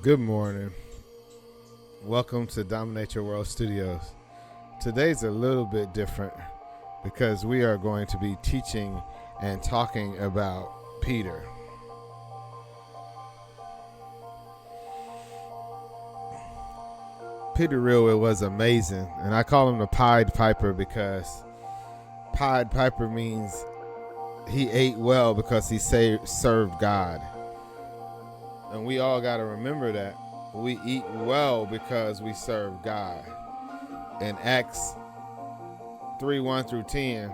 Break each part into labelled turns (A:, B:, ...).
A: Good morning. Welcome to Dominate Your World Studios. Today's a little bit different because we are going to be teaching and talking about Peter. Peter really was amazing, and I call him the Pied Piper because Pied Piper means he ate well because he served God. And we all got to remember that. We eat well because we serve God. In Acts 3:1 through 10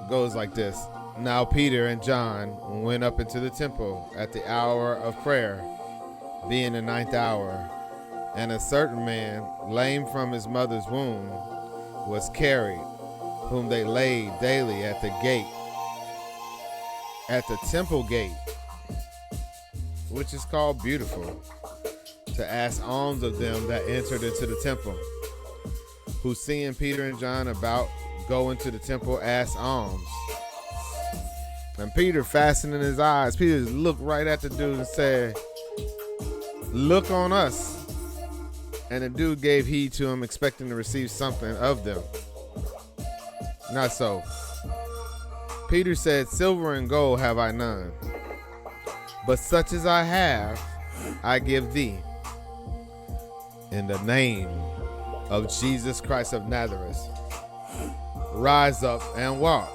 A: goes like this. Now Peter and John went up into the temple at the hour of prayer, being the 9th hour, and a certain man, lame from his mother's womb, was carried, whom they laid daily at the temple gate, which is called Beautiful, to ask alms of them that entered into the temple, who seeing Peter and John about go into the temple, asked alms. And Peter, fastening his eyes, Peter looked right at the dude and said, "Look on us." And the dude gave heed to him, expecting to receive something of them. Not so. Peter said, "Silver and gold have I none, but such as I have, I give thee. In the name of Jesus Christ of Nazareth, rise up and walk."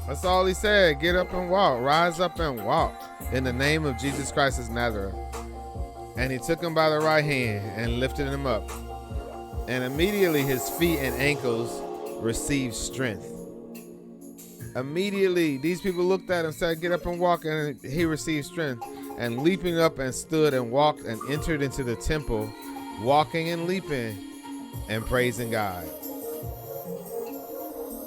A: That's all he said. Get up and walk. Rise up and walk. In the name of Jesus Christ of Nazareth. And he took him by the right hand and lifted him up. And immediately his feet and ankles received strength. Immediately, these people looked at him and said, "Get up and walk," and he received strength. And leaping up and stood and walked and entered into the temple, walking and leaping and praising God.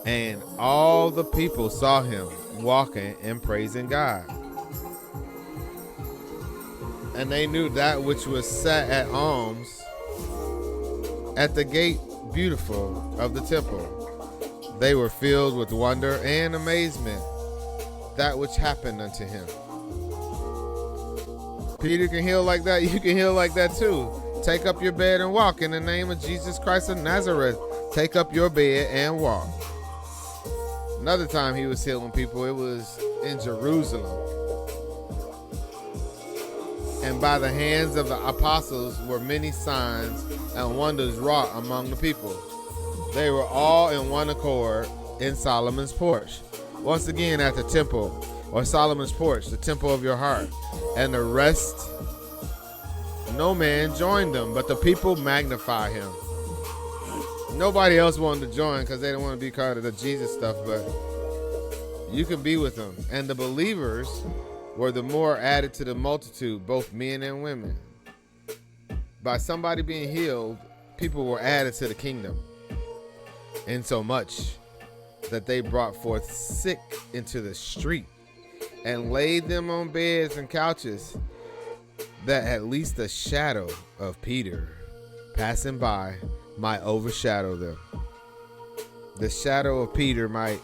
A: And all the people saw him walking and praising God. And they knew that which was set at alms at the gate Beautiful of the temple. They were filled with wonder and amazement, that which happened unto him. Peter can heal like that. You can heal like that too. Take up your bed and walk in the name of Jesus Christ of Nazareth. Take up your bed and walk. Another time he was healing people, it was in Jerusalem. And by the hands of the apostles were many signs and wonders wrought among the people. They were all in one accord in Solomon's porch. Once again at the temple, or Solomon's porch, the temple of your heart. And the rest, no man joined them, but the people magnify him. Nobody else wanted to join because they didn't want to be part of the Jesus stuff, but you can be with them. And the believers were the more added to the multitude, both men and women. By somebody being healed, people were added to the kingdom. Insomuch that they brought forth sick into the street and laid them on beds and couches, that at least the shadow of Peter passing by might overshadow them. The shadow of Peter might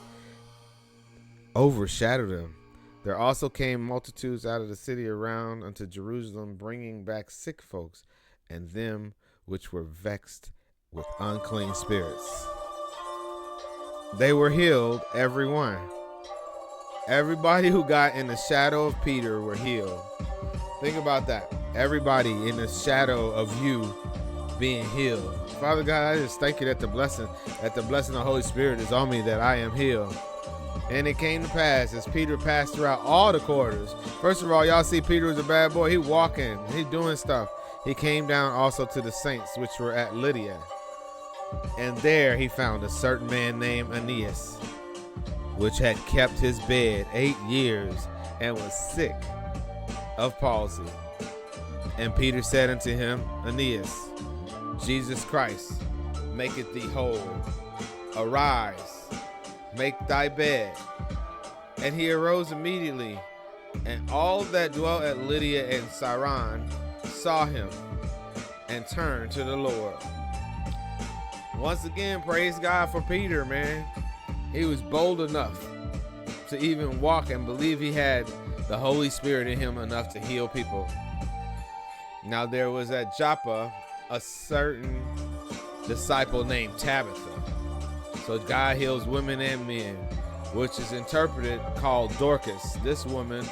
A: overshadow them. There also came multitudes out of the city around unto Jerusalem, bringing back sick folks and them which were vexed with unclean spirits. They were healed, every one. Everybody who got in the shadow of Peter were healed. Think about that. Everybody in the shadow of you being healed. Father God, I just thank you that the blessing of the Holy Spirit is on me, that I am healed. And it came to pass as Peter passed throughout all the quarters. First of all, y'all see Peter was a bad boy. He walking, he doing stuff. He came down also to the saints which were at Lydia. And there he found a certain man named Aeneas, which had kept his bed 8 years and was sick of palsy. And Peter said unto him, Aeneas, Jesus Christ maketh thee whole. Arise, make thy bed. And he arose immediately, and all that dwelt at Lydia and Saron saw him and turned to the Lord. Once again, praise God for Peter, man. He was bold enough to even walk and believe he had the Holy Spirit in him enough to heal people. Now there was at Joppa a certain disciple named Tabitha. So God heals women and men, which is interpreted called Dorcas. This woman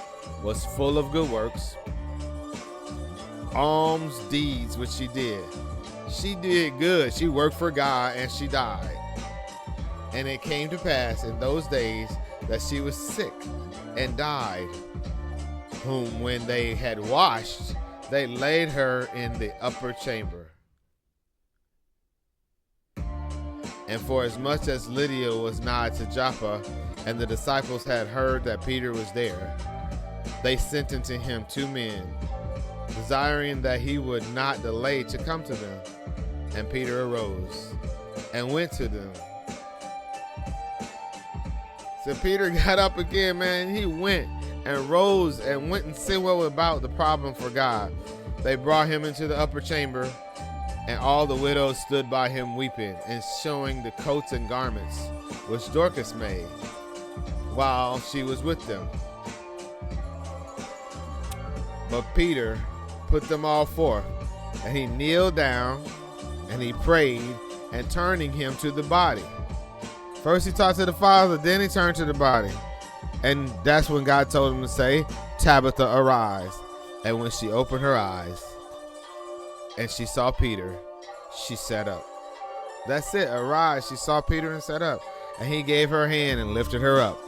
A: was full of good works, alms deeds, which she did. She did good. She worked for God and she died. And it came to pass in those days that she was sick and died, whom when they had washed, they laid her in the upper chamber. And for as much as Lydia was nigh to Joppa, and the disciples had heard that Peter was there, they sent unto him 2 men, desiring that he would not delay to come to them. And Peter arose and went to them. So Peter got up again, man. He went and rose and went and said what about the problem for God. They brought him into the upper chamber, and all the widows stood by him weeping and showing the coats and garments which Dorcas made while she was with them. But Peter put them all forth, and he kneeled down and he prayed, and turning him to the body. First he talked to the Father, then he turned to the body. And that's when God told him to say, Tabitha, arise. And when she opened her eyes and she saw Peter, she sat up. That's it, arise. She saw Peter and sat up. And he gave her hand and lifted her up.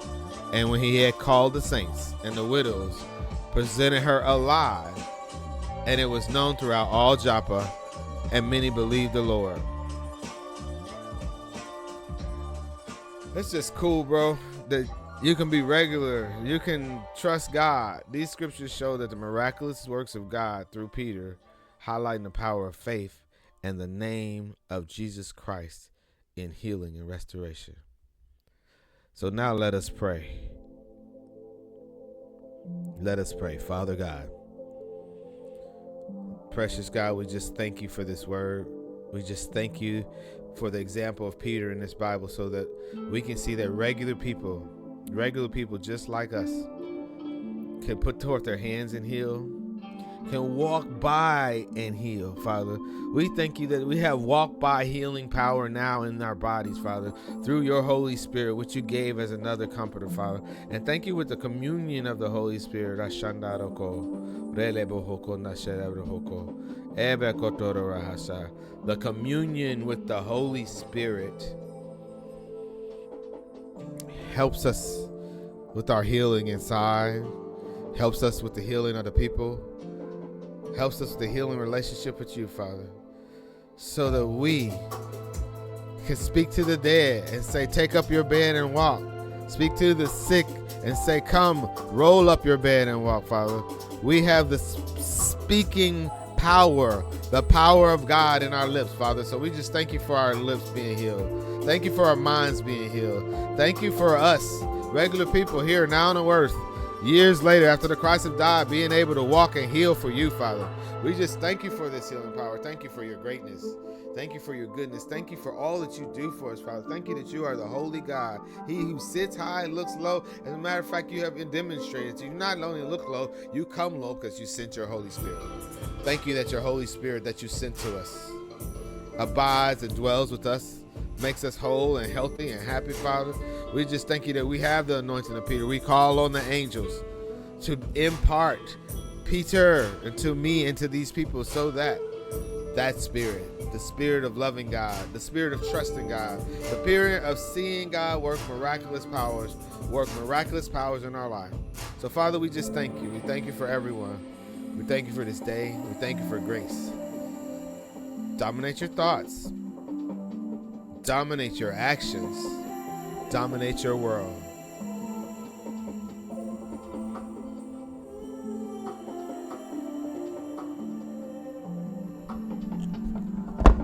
A: And when he had called the saints and the widows, presented her alive. And it was known throughout all Joppa, and many believed the Lord. It's just cool, bro, that you can be regular. You can trust God. These scriptures show that the miraculous works of God through Peter, highlighting the power of faith and the name of Jesus Christ in healing and restoration. So now let us pray. Let us pray. Father God, precious God, we just thank you for this word. We just thank you for the example of Peter in this Bible, so that we can see that regular people just like us, can put forth their hands and heal, can walk by and heal, Father. We thank you that we have walk by healing power now in our bodies, Father, through your Holy Spirit, which you gave as another comforter, Father. And thank you with the communion of the Holy Spirit. The communion with the Holy Spirit helps us with our healing inside, helps us with the healing of the people, helps us with the healing relationship with you, Father, so that we can speak to the dead and say, take up your bed and walk. Speak to the sick and say, come, roll up your bed and walk, Father. We have the speaking power, the power of God in our lips, Father. So we just thank you for our lips being healed. Thank you for our minds being healed. Thank you for us, regular people here now on earth, years later after the Christ have died, being able to walk and heal for you, Father. We just thank you for this healing power. Thank you for your greatness. Thank you for your goodness. Thank you for all that you do for us, Father. Thank you that you are the holy God. He who sits high and looks low. As a matter of fact, you have been demonstrated. You not only look low, you come low because you sent your Holy Spirit. Thank you that your Holy Spirit that you sent to us abides and dwells with us, makes us whole and healthy and happy, Father. We just thank you that we have the anointing of Peter. We call on the angels to impart Peter and to me and to these people, so that spirit, the spirit of loving God, the spirit of trusting God, the spirit of seeing God work miraculous powers in our life. So Father, we just thank you. We thank you for everyone. We thank you for this day. We thank you for grace. Dominate your thoughts. Dominate your actions. Dominate your world.